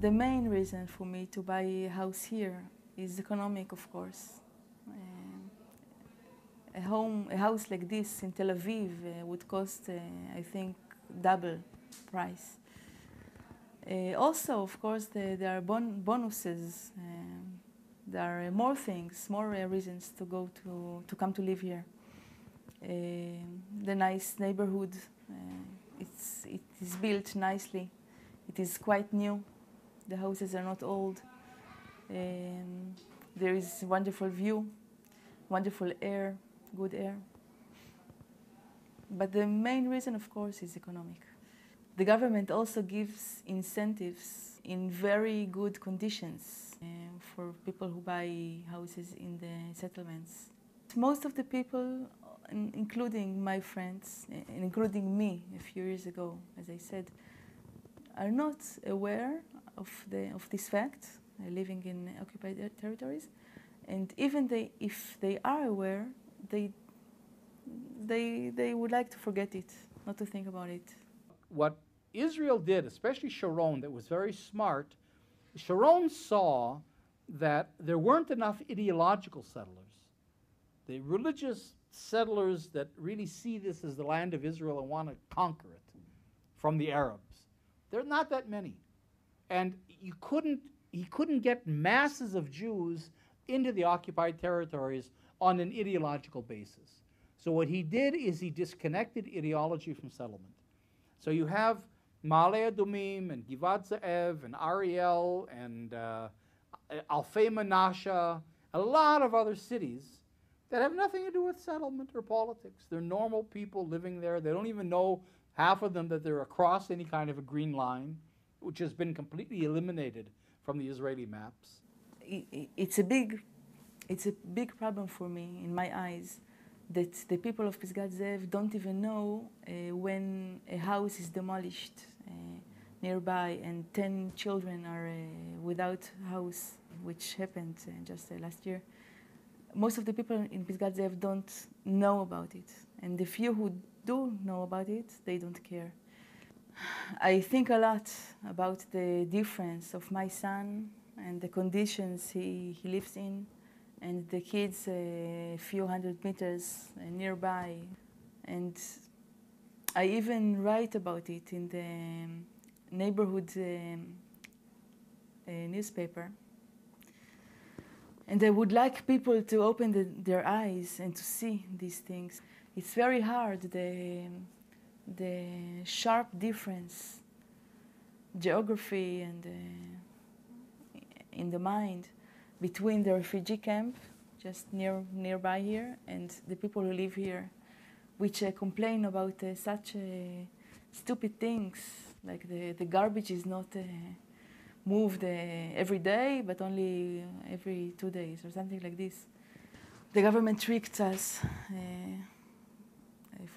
The main reason for me to buy a house here is economic, of course. A house like this in Tel Aviv would cost, I think, double price. Also, of course, there are bonuses. There are more things, more reasons to come to live here. The nice neighborhood, it is built nicely. It is quite new. The houses are not old. There is wonderful view, wonderful air, good air. But the main reason, of course, is economic. The government also gives incentives in very good conditions for people who buy houses in the settlements. Most of the people, including my friends, including me a few years ago, as I said, are not aware of this fact, living in occupied territories, and even if they are aware, they would like to forget it, not to think about it. What Israel did, especially Sharon, that was very smart, Sharon saw that there weren't enough ideological settlers. The religious settlers that really see this as the land of Israel and want to conquer it from the Arabs. There are not that many. And he couldn't get masses of Jews into the occupied territories on an ideological basis. So what he did is he disconnected ideology from settlement. So you have Ma'ale Adumim and Givat Ze'ev and Ariel and Alfei Menashe, a lot of other cities that have nothing to do with settlement or politics. They're normal people living there. They don't even know, half of them, that they're across any kind of a green line, which has been completely eliminated from the Israeli maps. It's a big problem for me, in my eyes, that the people of Pisgat Ze'ev don't even know when a house is demolished nearby and 10 children are without house, which happened just last year. Most of the people in Pisgat Ze'ev don't know about it, and the few who do know about it, they don't care. I think a lot about the difference of my son and the conditions he lives in, and the kids a few hundred meters nearby. And I even write about it in the neighborhood newspaper. And I would like people to open their eyes and to see these things. It's very hard, the sharp difference, geography and in the mind, between the refugee camp, just nearby here, and the people who live here, which complain about such stupid things, like the garbage is not moved every day, but only every 2 days, or something like this. The government tricked us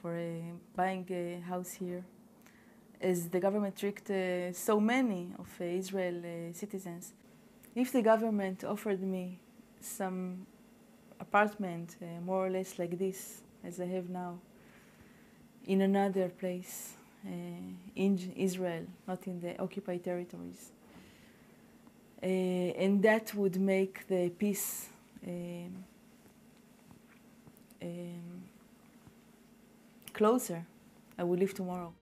for buying a house here, as the government tricked so many of Israel citizens. If the government offered me some apartment, more or less like this, as I have now, in another place, in Israel, not in the occupied territories, and that would make the peace closer, I would leave tomorrow.